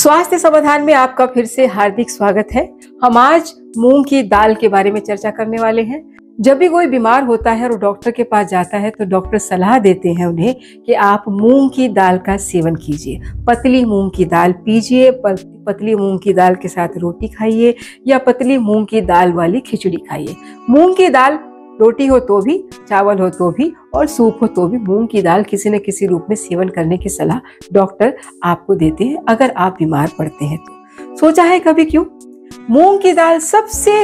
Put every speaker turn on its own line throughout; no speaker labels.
स्वास्थ्य समाधान में आपका फिर से हार्दिक स्वागत है। हम आज मूंग की दाल के बारे में चर्चा करने वाले हैं। जब भी कोई बीमार होता है और डॉक्टर के पास जाता है तो डॉक्टर सलाह देते हैं उन्हें कि आप मूंग की दाल का सेवन कीजिए, पतली मूंग की दाल पीजिए, पतली मूंग की दाल के साथ रोटी खाइए या पतली मूंग की दाल वाली खिचड़ी खाइए। मूंग की दाल रोटी हो तो भी, चावल हो तो भी और सूप हो तो भी मूंग की दाल किसी न किसी रूप में सेवन करने की सलाह डॉक्टर आपको देते हैं अगर आप बीमार पड़ते हैं तो। सोचा है कभी क्यों? मूंग की दाल सबसे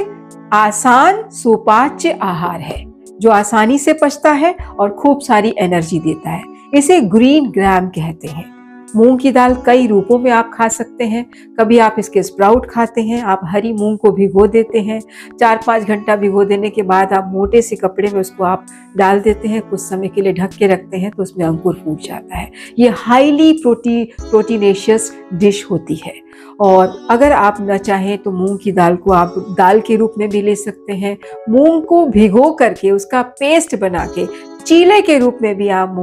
आसान सुपाच्य आहार है जो आसानी से पचता है और खूब सारी एनर्जी देता है। इसे ग्रीन ग्राम कहते हैं। मूंग की दाल कई रूपों में आप खा सकते हैं। कभी आप इसके स्प्राउट खाते हैं, आप हरी मूंग को भिगो देते हैं, 4-5 घंटा भिगो देने के बाद आप मोटे से कपड़े में उसको आप डाल देते हैं, कुछ समय के लिए ढक के रखते हैं तो उसमें अंकुर फूट जाता है। ये हाईली प्रोटीनेशियस डिश होती है। और अगर आप न चाहें तो मूंग की दाल को आप दाल के रूप में भी ले सकते हैं। मूंग को भिगो करके उसका पेस्ट बना के चीले के रूप में भी आप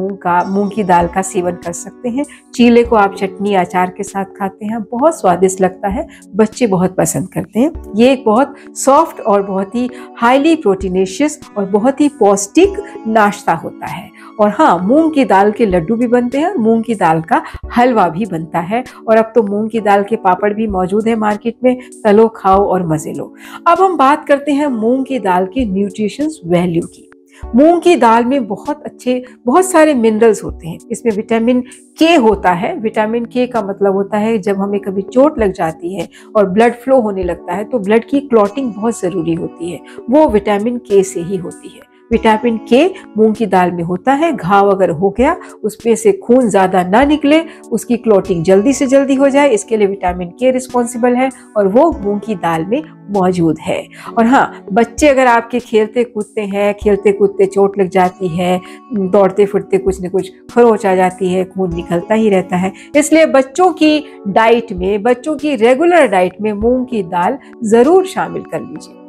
मूंग की दाल का सेवन कर सकते हैं। चीले को आप चटनी अचार के साथ खाते हैं, बहुत स्वादिष्ट लगता है, बच्चे बहुत पसंद करते हैं। ये एक बहुत सॉफ्ट और बहुत ही हाईली प्रोटीनेशियस और बहुत ही पौष्टिक नाश्ता होता है। और हाँ, मूंग की दाल के लड्डू भी बनते हैं, मूंग की दाल का हलवा भी बनता है और अब तो मूंग की दाल के पापड़ भी मौजूद है मार्केट में। तलो, खाओ और मजे लो। अब हम बात करते हैं मूंग की दाल की न्यूट्रिशंस वैल्यू की। मूंग की दाल में बहुत सारे मिनरल्स होते हैं। इसमें विटामिन के होता है। विटामिन के का मतलब होता है जब हमें कभी चोट लग जाती है और ब्लड फ्लो होने लगता है तो ब्लड की क्लॉटिंग बहुत जरूरी होती है, वो विटामिन के से ही होती है। विटामिन के मूंग की दाल में होता है। घाव अगर हो गया, उसमें से खून ज्यादा ना निकले, उसकी क्लॉटिंग जल्दी से जल्दी हो जाए, इसके लिए विटामिन के रिस्पॉन्सिबल है और वो मूंग की दाल में मौजूद है। और हाँ, बच्चे अगर आपके खेलते कूदते चोट लग जाती है, दौड़ते फिरते कुछ न कुछ खरोंच आ जाती है, खून निकलता ही रहता है, इसलिए बच्चों की डाइट में, बच्चों की रेगुलर डाइट में मूंग की दाल जरूर शामिल कर लीजिए।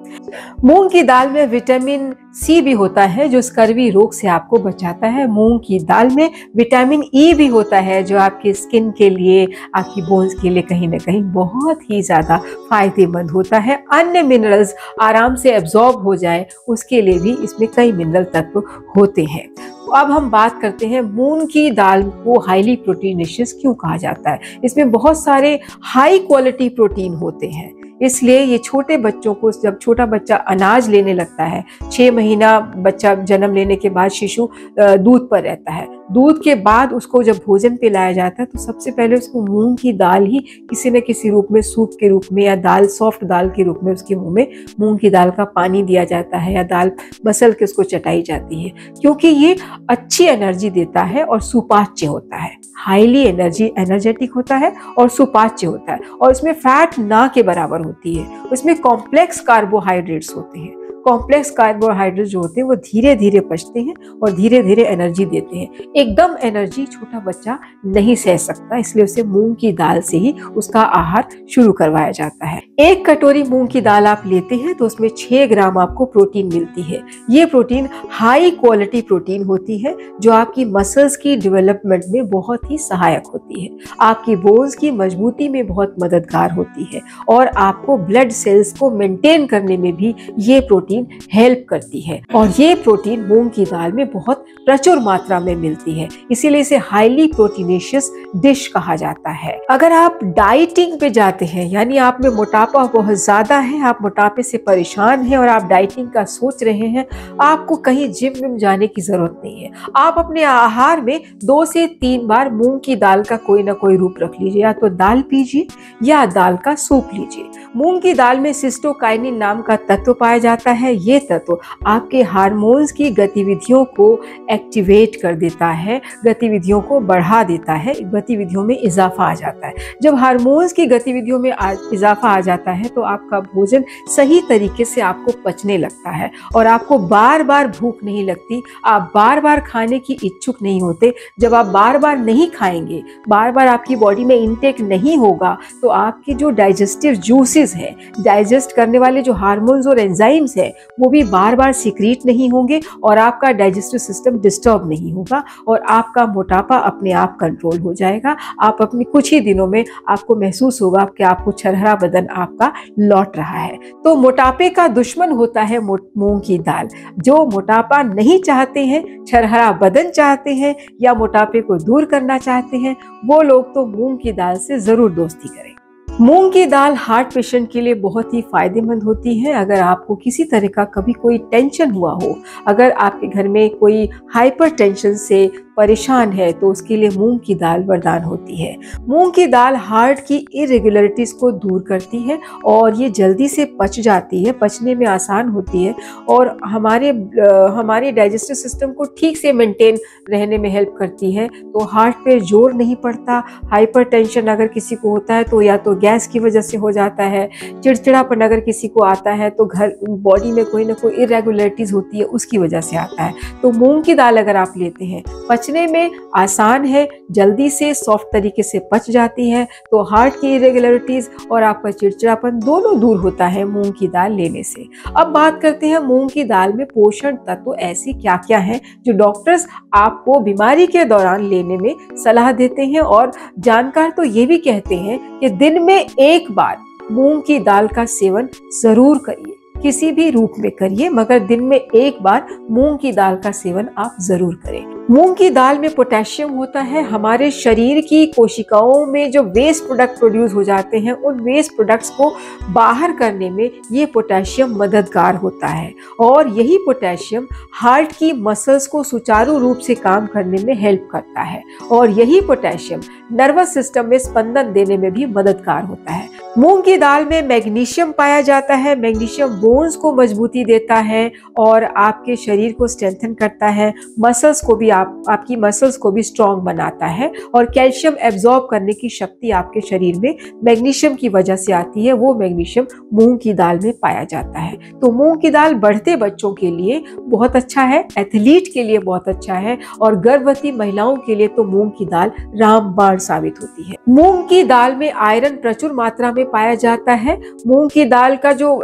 मूंग की दाल में विटामिन सी भी होता है जो स्कर्वी रोग से आपको बचाता है। मूंग की दाल में विटामिन ई भी होता है जो आपकी स्किन के लिए, आपकी बोन्स के लिए कहीं ना कहीं बहुत ही ज्यादा फायदेमंद होता है। अन्य मिनरल्स आराम से एब्जॉर्ब हो जाए उसके लिए भी इसमें कई मिनरल तत्व होते हैं। अब हम बात करते हैं मूंग की दाल को हाईली प्रोटीनेशियस क्यों कहा जाता है। इसमें बहुत सारे हाई क्वालिटी प्रोटीन होते हैं, इसलिए ये छोटे बच्चों को, जब छोटा बच्चा अनाज लेने लगता है, 6 महीना बच्चा जन्म लेने के बाद शिशु दूध पर रहता है, दूध के बाद उसको जब भोजन पे लाया जाता है तो सबसे पहले उसको मूंग की दाल ही किसी न किसी रूप में, सूप के रूप में या दाल, सॉफ्ट दाल के रूप में उसके मुंह में मूंग की दाल का पानी दिया जाता है या दाल मसल के उसको चटाई जाती है, क्योंकि ये अच्छी एनर्जी देता है और सुपाच्य होता है। हाईली एनर्जेटिक होता है और सुपाच्य होता है और इसमें फैट ना के बराबर होती है। उसमें कॉम्प्लेक्स कार्बोहाइड्रेट्स होते हैं। कॉम्प्लेक्स कार्बोहाइड्रेट जो होते हैं वो धीरे धीरे पचते हैं और धीरे धीरे एनर्जी देते हैं। एकदम एनर्जी छोटा बच्चा नहीं सह सकता, इसलिए उसे मूंग की दाल से ही उसका आहार शुरू करवाया जाता है। 1 कटोरी मूंग की दाल आप लेते हैं तो उसमें 6 ग्राम आपको प्रोटीन मिलती है। ये प्रोटीन हाई क्वालिटी प्रोटीन होती है जो आपकी मसल्स की डेवलपमेंट में बहुत ही सहायक होती है, आपकी बोन्स की मजबूती में बहुत मददगार होती है और आपको ब्लड सेल्स को मेंटेन करने में भी ये प्रोटीन हेल्प करती है। और ये प्रोटीन मूंग की दाल में बहुत प्रचुर मात्रा में मिलती है, इसीलिए इसे हाईली प्रोटीनेशियस डिश कहा जाता है। अगर आप डाइटिंग पे जाते हैं, यानी आप में मोटापा बहुत ज्यादा है, आप मोटापे से परेशान हैं और आप डाइटिंग का सोच रहे हैं, आपको कहीं जिम में जाने की जरूरत नहीं है। आप अपने आहार में 2 से 3 बार मूंग की दाल का कोई ना कोई रूप रख लीजिए, या तो दाल पीजिए या दाल का सूप लीजिए। मूंग की दाल में सिस्टोकाइनिन नाम का तत्व पाया जाता है। ये तत्व आपके हार्मोन्स की गतिविधियों को एक्टिवेट कर देता है, गतिविधियों को बढ़ा देता है, गतिविधियों में इजाफा आ जाता है। जब हार्मोन्स की गतिविधियों में इजाफा आ जाता है तो आपका भोजन सही तरीके से आपको पचने लगता है और आपको बार बार भूख नहीं लगती, आप बार बार खाने की इच्छुक नहीं होते। जब आप बार बार नहीं खाएंगे, बार बार आपकी बॉडी में इंटेक नहीं होगा तो आपके जो डाइजेस्टिव जूसेस है, डाइजेस्ट करने वाले जो हार्मोन्स और एंजाइम्स है, हैं वो भी बार बार सीक्रेट नहीं होंगे और आपका डाइजेस्टिव सिस्टम डिस्टर्ब नहीं होगा और आपका मोटापा अपने आप कंट्रोल हो जाएगा। आप अपने कुछ ही दिनों में आपको महसूस होगा कि आपको छरहरा बदन आपका लौट रहा है। तो मोटापे का दुश्मन होता है मूंग की दाल। जो मोटापा नहीं चाहते हैं, छरहरा बदन चाहते हैं या मोटापे को दूर करना चाहते हैं, वो लोग तो मूंग की दाल से जरूर दोस्ती करें। मूंग की दाल हार्ट पेशेंट के लिए बहुत ही फायदेमंद होती है। अगर आपको किसी तरह का कभी कोई टेंशन हुआ हो, अगर आपके घर में कोई हाइपर टेंशन से परेशान है, तो उसके लिए मूंग की दाल वरदान होती है। मूंग की दाल हार्ट की इरेगुलरिटीज को दूर करती है और ये जल्दी से पच जाती है, पचने में आसान होती है और हमारे डाइजेस्टिव सिस्टम को ठीक से मेंटेन रहने में हेल्प करती है। तो हार्ट पे जोर नहीं पड़ता। हाइपर टेंशन अगर किसी को होता है तो या तो गैस की वजह से हो जाता है, चिड़चिड़ापन अगर किसी को आता है तो घर बॉडी में कोई ना कोई इरेगुलरिटीज होती है, उसकी वजह से आता है। तो मूंग की दाल अगर आप लेते हैं, पचने में आसान है, जल्दी से सॉफ्ट तरीके से पच जाती है, तो हार्ट की इरेगुलरिटीज और आपका चिड़चिड़ापन दोनों दूर होता है मूंग की दाल लेने से। अब बात करते हैं मूंग की दाल में पोषण तत्व ऐसी क्या क्या हैं जो डॉक्टर्स आपको बीमारी के दौरान लेने में सलाह देते हैं। और जानकार तो ये भी कहते हैं कि दिन में एक बार मूंग की दाल का सेवन जरूर करिए, किसी भी रूप में करिए, मगर दिन में एक बार मूंग की दाल का सेवन आप जरूर करें। मूंग की दाल में पोटेशियम होता है। हमारे शरीर की कोशिकाओं में जो वेस्ट प्रोडक्ट प्रोड्यूस हो जाते हैं, उन वेस्ट प्रोडक्ट्स को बाहर करने में ये पोटेशियम मददगार होता है और यही पोटेशियम हार्ट की मसल्स को सुचारू रूप से काम करने में हेल्प करता है और यही पोटेशियम नर्वस सिस्टम में स्पंदन देने में भी मददगार होता है। मूंग की दाल में मैग्नीशियम पाया जाता है। मैग्नीशियम बोन्स को मजबूती देता है और आपके शरीर को स्ट्रेंथन करता है, मसल्स को भी आपकी मसल्स को भी स्ट्रॉन्ग बनाता है और कैल्शियम एब्जॉर्ब करने की शक्ति आपके शरीर में मैग्नीशियम की वजह से आती है। वो मैग्नीशियम मूंग की दाल में पाया जाता है। तो मूंग की दाल बढ़ते बच्चों के लिए बहुत अच्छा है, एथलीट के लिए बहुत अच्छा है और गर्भवती महिलाओं के लिए तो मूंग की दाल रामबाण साबित होती है। मूंग की दाल में आयरन प्रचुर मात्रा में पाया जाता है। मूंग की दाल का जो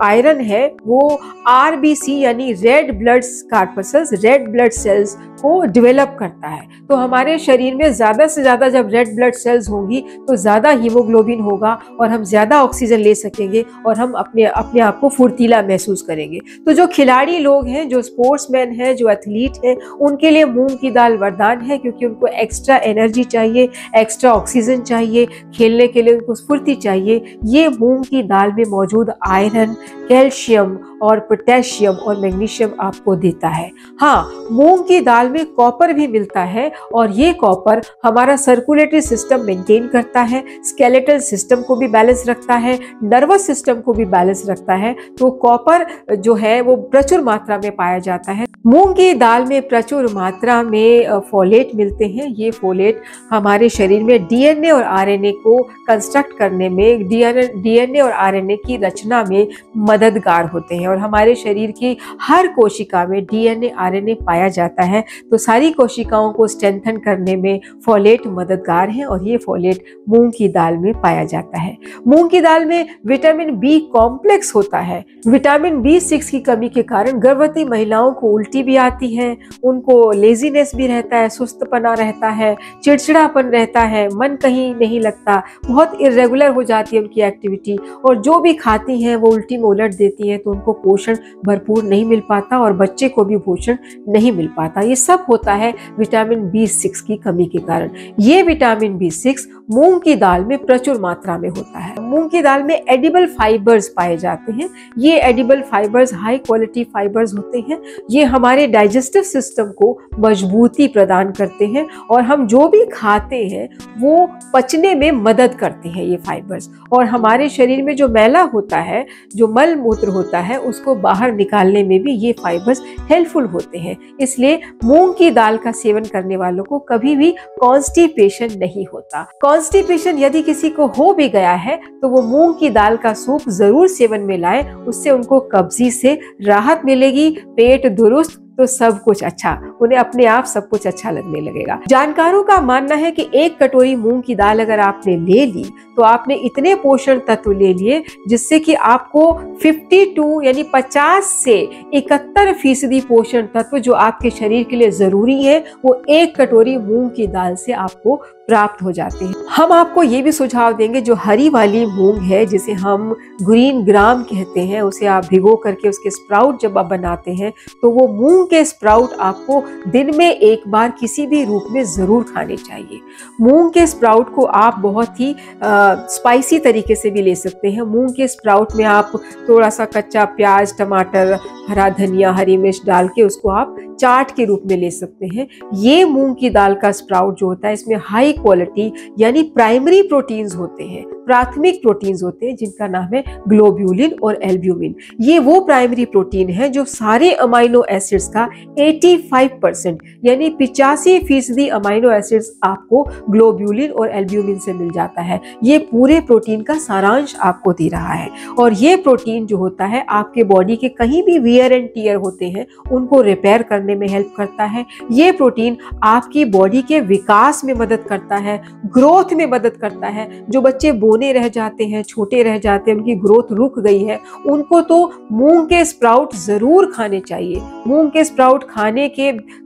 आयरन है वो आरबीसी यानी red blood corpuscles, red blood cells को डेवलप करता है। तो हमारे शरीर में ज्यादा से ज्यादा जब रेड ब्लड सेल्स होंगी तो ज्यादा हीमोग्लोबिन होगा और हम ज्यादा ऑक्सीजन ले सकेंगे और हम अपने आप को फुर्तीला महसूस करेंगे। तो जो खिलाड़ी लोग हैं, जो स्पोर्ट्समैन हैं, जो एथलीट हैं, उनके लिए मूंग की दाल वरदान है, क्योंकि उनको एक्स्ट्रा एनर्जी चाहिए, एक्स्ट्रा ऑक्सीजन चाहिए, खेलने के लिए उनको स्फूर्ति चाहिए। ये मूंग की दाल में मौजूद आयरन, कैल्शियम और पोटेशियम और मैग्नीशियम आपको देता है। हाँ, मूंग की दाल में कॉपर भी मिलता है और ये कॉपर हमारा सर्कुलेटरी सिस्टम मेंटेन करता है, स्केलेटल सिस्टम को भी बैलेंस रखता है, नर्वस सिस्टम को भी बैलेंस रखता है। तो कॉपर जो है वो प्रचुर मात्रा में पाया जाता है। मूंग की दाल में प्रचुर मात्रा में फोलेट मिलते हैं। ये फोलेट हमारे शरीर में डीएनए और आरएनए को कंस्ट्रक्ट करने में, डीएनए और आरएनए की रचना में मददगार होते हैं और हमारे शरीर की हर कोशिका में डीएनए आरएनए पाया जाता है। तो सारी कोशिकाओं को स्ट्रेंथन करने में फोलेट मददगार है और ये फोलेट मूंग की दाल में पाया जाता है। मूंग की दाल में विटामिन बी कॉम्प्लेक्स होता है। विटामिन B6 की कमी के कारण गर्भवती महिलाओं को उल्टी भी आती है, उनको लेजीनेस भी रहता है, सुस्तपना रहता है, चिड़चिड़ापन रहता है, मन कहीं नहीं लगता, बहुत इरेगुलर हो जाती है उनकी एक्टिविटी और जो भी खाती हैं वो उल्टी में उलट देती हैं। तो उनको पोषण भरपूर नहीं मिल पाता और बच्चे को भी पोषण नहीं मिल पाता। ये सब होता है विटामिन B6 की कमी के कारण। ये विटामिन B6 मूंग की दाल में प्रचुर मात्रा में होता है। मूंग की दाल में एडिबल फाइबर्स पाए जाते हैं। ये edible fibres high quality fibres होते हैं। ये हमारे डाइजेस्टिव सिस्टम को मजबूती प्रदान करते हैं और हम जो भी खाते हैं वो पचने में मदद करते हैं ये फाइबर्स। और हमारे शरीर में जो मैला होता है, जो मल मूत्र होता है, उसको बाहर निकालने में भी ये फाइबर्स हेल्पफुल होते हैं। इसलिए मूंग की दाल का सेवन करने वालों को कभी भी कॉन्स्टिपेशन नहीं होता। कॉन्स्टिपेशन यदि किसी को हो भी गया है तो वो मूंग की दाल का सूप जरूर सेवन में लाएं, उससे उनको कब्जी से राहत मिलेगी, पेट दुरुस्त तो सब कुछ अच्छा, उन्हें अपने आप सब कुछ अच्छा लगने लगेगा। जानकारों का मानना है कि 1 कटोरी मूंग की दाल अगर आपने ले ली तो आपने इतने पोषण तत्व ले लिए जिससे कि आपको 52 यानी 50 से 71% पोषण तत्व जो आपके शरीर के लिए जरूरी है वो 1 कटोरी मूंग की दाल से आपको प्राप्त हो जाते हैं। हम आपको ये भी सुझाव देंगे, जो हरी वाली मूंग है जिसे हम ग्रीन ग्राम कहते हैं, उसे आप भिगो करके उसके स्प्राउट जब आप बनाते हैं तो वो मूंग के स्प्राउट आपको दिन में एक बार किसी भी रूप में जरूर खाने चाहिए। मूंग के स्प्राउट को आप बहुत ही स्पाइसी तरीके से भी ले सकते हैं। मूंग के स्प्राउट में आप थोड़ा सा कच्चा प्याज, टमाटर, हरा धनिया, हरी मिर्च डाल के उसको आप चाट के रूप में ले सकते हैं। ये मूंग की दाल का स्प्राउट जो होता है इसमें हाई क्वालिटी यानी प्राइमरी प्रोटीन्स होते हैं, प्राथमिक प्रोटीन्स होते हैं जिनका नाम है ग्लोब्यूलिन और एल्ब्यूमिन। ये वो प्राइमरी प्रोटीन है जो सारे अमाइनो एसिड्स का 85% यानी 85% अमाइनो एसिड्स आपको ग्लोब्यूलिन और एल्ब्यूमिन से मिल जाता है। ये पूरे प्रोटीन का सारांश आपको दे रहा है और ये प्रोटीन जो होता है आपके बॉडी के कहीं भी वियर एंड टियर होते हैं उनको रिपेयर करने में हेल्प करता है। ये प्रोटीन आपकी बॉडी के विकास में मदद करता है, ग्रोथ में मदद करता है। जो बच्चे बोने रह जाते हैं, छोटे रह जाते हैं, उनकी ग्रोथ रुक गई है, उनको तो मूंग के स्प्राउट जरूर खाने चाहिए। मूंग के स्प्राउट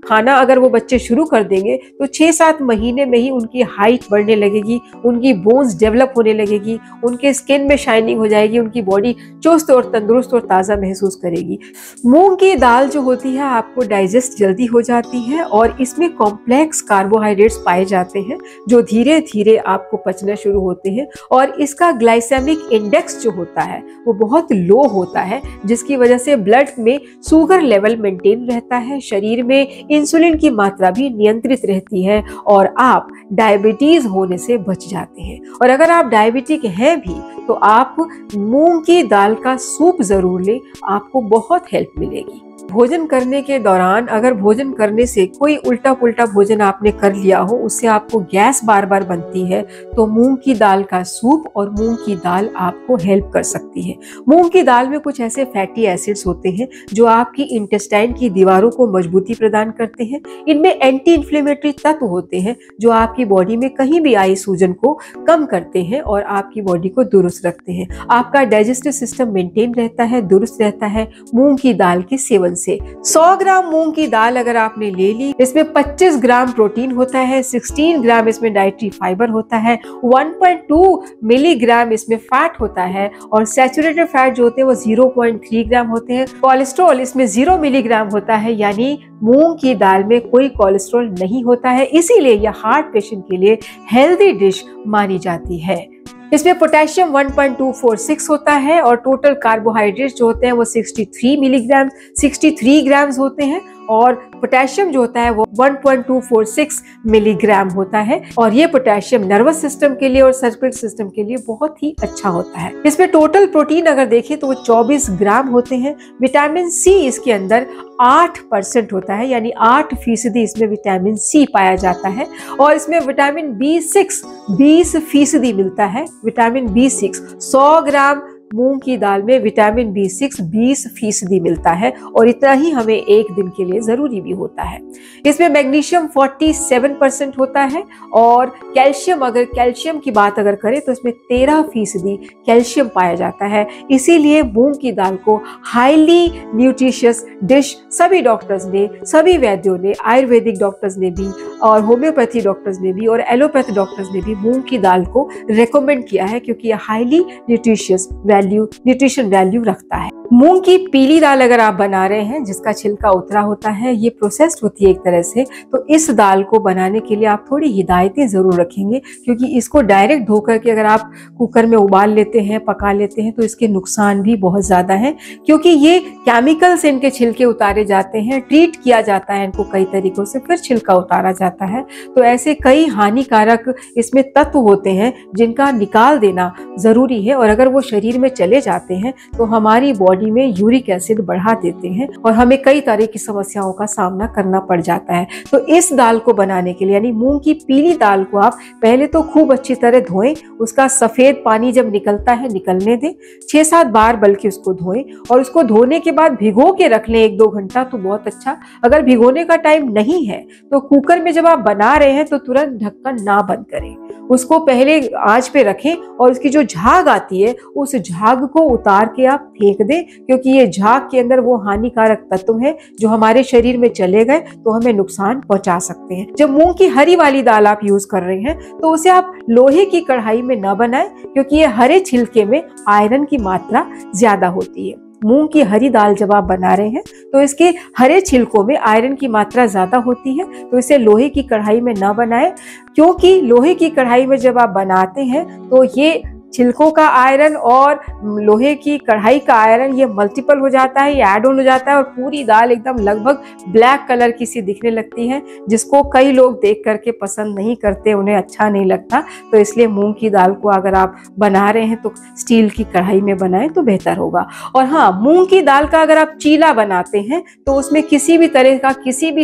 खाना अगर वो बच्चे शुरू कर देंगे तो 6-7 महीने में ही उनकी हाइट बढ़ने लगेगी, उनकी बोन्स डेवलप होने लगेगी, उनके स्किन में शाइनिंग हो जाएगी, उनकी बॉडी चुस्त और तंदुरुस्त और ताज़ा महसूस करेगी। मूंग की दाल जो होती है आपको डाइजेस्ट जल्दी हो जाती है और इसमें कॉम्प्लेक्स कार्बोहाइड्रेट्स पाए जाते हैं जो धीरे धीरे आपको पचना शुरू होते हैं और इसका ग्लाइसेमिक इंडेक्स जो होता है वो बहुत लो होता है, जिसकी वजह से ब्लड में शुगर लेवल मेंटेन रहता है, शरीर में इंसुलिन की मात्रा भी नियंत्रित रहती है और आप डायबिटीज होने से बच जाते हैं। और अगर आप डायबिटिक हैं भी तो आप मूंग की दाल का सूप जरूर लें, आपको बहुत हेल्प मिलेगी। भोजन करने के दौरान अगर भोजन करने से कोई उल्टा पुल्टा भोजन आपने कर लिया हो, उससे आपको गैस बार बार बनती है, तो मूंग की दाल का सूप और मूंग की दाल आपको हेल्प कर सकती है। मूंग की दाल में कुछ ऐसे फैटी एसिड्स होते हैं जो आपकी इंटेस्टाइन की दीवारों को मजबूती प्रदान करते हैं। इनमें एंटी इन्फ्लेमेटरी तत्व होते हैं जो आपकी बॉडी में कहीं भी आई सूजन को कम करते हैं और आपकी बॉडी को दुरुस्त रखते हैं। आपका डाइजेस्टिव सिस्टम मेंटेन रहता है, दुरुस्त रहता है मूंग की दाल के सेवन से। 100 ग्राम मूंग की दाल अगर आपने ले ली, इसमें 25 ग्राम प्रोटीन होता है, 16 ग्राम इसमें डाइटरी फाइबर होता है, 1.2 मिलीग्राम इसमें फैट होता है और सैचुरेटेड फैट जो होते हैं वो 0.3 ग्राम होते हैं। कोलेस्ट्रॉल इसमें 0 मिलीग्राम होता है, यानी मूंग की दाल में कोई कोलेस्ट्रॉल नहीं होता है, इसीलिए यह हार्ट पेशेंट के लिए हेल्दी डिश मानी जाती है। इसमें पोटेशियम 1.246 होता है और टोटल कार्बोहाइड्रेट्स जो होते हैं वो 63 ग्राम्स होते हैं और पोटेशियम जो होता है वो 1.246 मिलीग्राम होता है और ये पोटेशियम नर्वस सिस्टम के लिए और सर्कुलेटरी सिस्टम के लिए बहुत ही अच्छा होता है। इसमें टोटल प्रोटीन अगर देखें तो वो 24 ग्राम होते हैं। विटामिन सी इसके अंदर 8% होता है, यानी 8% इसमें विटामिन सी पाया जाता है और इसमें विटामिन B6 20% मिलता है। विटामिन B6 100 ग्राम मूंग की दाल में विटामिन B6 20% मिलता है और इतना ही हमें एक दिन के लिए जरूरी भी होता है। इसमें मैग्नीशियम 47% होता है और कैल्शियम, अगर कैल्शियम की बात अगर करें तो इसमें 13% कैल्शियम पाया जाता है। इसीलिए मूंग की दाल को हाईली न्यूट्रिशियस डिश सभी डॉक्टर्स ने, सभी वैद्यों ने, आयुर्वेदिक डॉक्टर्स ने भी और होम्योपैथी डॉक्टर्स ने भी और एलोपैथी डॉक्टर्स ने भी मूंग की दाल को रेकमेंड किया है क्योंकि यह हाईली न्यूट्रिशन वैल्यू रखता है। मूंग की पीली दाल अगर आप बना रहे हैं जिसका छिलका उतरा होता है, ये प्रोसेस्ड होती है एक तरह से, तो इस दाल को बनाने के लिए आप थोड़ी हिदायतें जरूर रखेंगे क्योंकि इसको डायरेक्ट धो करके अगर आप कुकर में उबाल लेते हैं, पका लेते हैं तो इसके नुकसान भी बहुत ज्यादा हैं क्योंकि ये केमिकल से इनके छिलके उतारे जाते हैं, ट्रीट किया जाता है इनको कई तरीकों से, फिर छिलका उतारा जाता है। तो ऐसे कई हानिकारक इसमें तत्व होते हैं जिनका निकाल देना जरूरी है और अगर वो शरीर में चले जाते हैं तो हमारी बॉडी में यूरिक एसिड बढ़ा देते हैं और हमें कई तरह की समस्याओं का सामना करना पड़ जाता है। तो इस दाल को बनाने के लिए यानी मूंग की पीली दाल को आप पहले तो खूब अच्छी तरह धोएं, उसका सफेद पानी जब निकलता है निकलने दें, 6-7 बार बल्कि उसको धोएं और उसको धोने के बाद भिगो के रख लें 1-2 घंटा तो बहुत अच्छा। अगर भिगोने का टाइम नहीं है तो कुकर में जब आप बना रहे हैं तो तुरंत ढक्कन ना बंद करें, उसको पहले आंच पे रखें और उसकी जो झाग आती है उस झाग को उतार के आप फेंक दें, क्योंकि ये झाग के अंदर वो हानिकारक तत्व है जो हमारे शरीर में चले गए तो हमें नुकसान पहुंचा सकते हैं। जब मूंग की हरी वाली दाल आप यूज कर रहे हैं तो उसे आप लोहे की कढ़ाई में न बनाएं, क्योंकि ये हरे छिलके में आयरन की मात्रा ज्यादा होती है। मूंग की हरी दाल जब आप बना रहे हैं तो इसके हरे छिलकों में आयरन की मात्रा ज्यादा होती है, तो इसे लोहे की कढ़ाई में न बनाएं, क्योंकि लोहे की कढ़ाई में जब आप बनाते हैं तो ये छिलकों का आयरन और लोहे की कढ़ाई का आयरन ये मल्टीपल हो जाता है, ये ऐड ऑन हो जाता है और पूरी दाल एकदम लगभग ब्लैक कलर की सी दिखने लगती है, जिसको कई लोग देख करके पसंद नहीं करते, उन्हें अच्छा नहीं लगता। तो इसलिए मूंग की दाल को अगर आप बना रहे हैं तो स्टील की कढ़ाई में बनाएं तो बेहतर होगा। और हाँ, मूंग की दाल का अगर आप चीला बनाते हैं तो उसमें किसी भी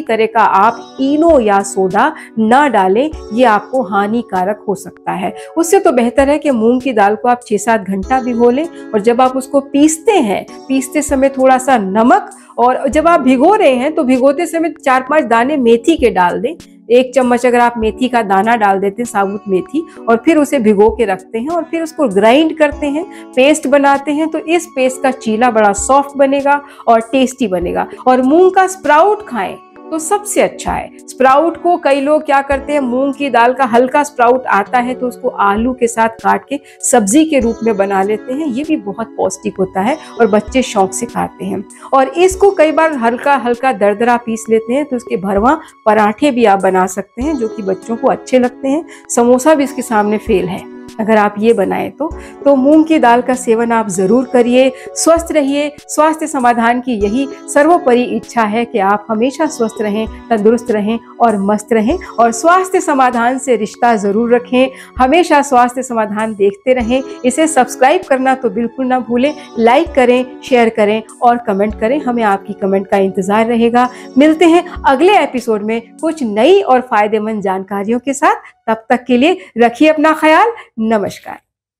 तरह का आप इनो या सोडा ना डालें, ये आपको हानिकारक हो सकता है। उससे तो बेहतर है कि मूंग की दाल को आप 6-7 घंटा भिगो लें और जब आप उसको पीसते समय थोड़ा सा नमक, और जब आप भिगो रहे हैं तो भिगोते समय 4-5 दाने मेथी के डाल दें। 1 चम्मच अगर आप मेथी का दाना डाल देते हैं, साबुत मेथी, और फिर उसे भिगो के रखते हैं और फिर उसको ग्राइंड करते हैं, पेस्ट बनाते हैं, तो इस पेस्ट का चीला बड़ा सॉफ्ट बनेगा और टेस्टी बनेगा। और मूंग का स्प्राउट खाएं तो सबसे अच्छा है। स्प्राउट को कई लोग क्या करते हैं, मूंग की दाल का हल्का स्प्राउट आता है तो उसको आलू के साथ काट के सब्जी के रूप में बना लेते हैं, ये भी बहुत पौष्टिक होता है और बच्चे शौक से खाते हैं। और इसको कई बार हल्का हल्का दरदरा पीस लेते हैं तो इसके भरवा पराठे भी आप बना सकते हैं, जो कि बच्चों को अच्छे लगते हैं। समोसा भी इसके सामने फेल है अगर आप ये बनाएं तो मूंग की दाल का सेवन आप जरूर करिए। स्वस्थ रहिए। स्वास्थ्य समाधान की यही सर्वोपरि इच्छा है कि आप हमेशा स्वस्थ रहें, तंदुरुस्त रहें और मस्त रहें, और स्वास्थ्य समाधान से रिश्ता जरूर रखें। हमेशा स्वास्थ्य समाधान देखते रहें। इसे सब्सक्राइब करना तो बिल्कुल ना भूलें। लाइक करें, शेयर करें और कमेंट करें, हमें आपकी कमेंट का इंतजार रहेगा। मिलते हैं अगले एपिसोड में कुछ नई और फायदेमंद जानकारियों के साथ। तब तक के लिए रखिए अपना ख्याल। नमस्कार।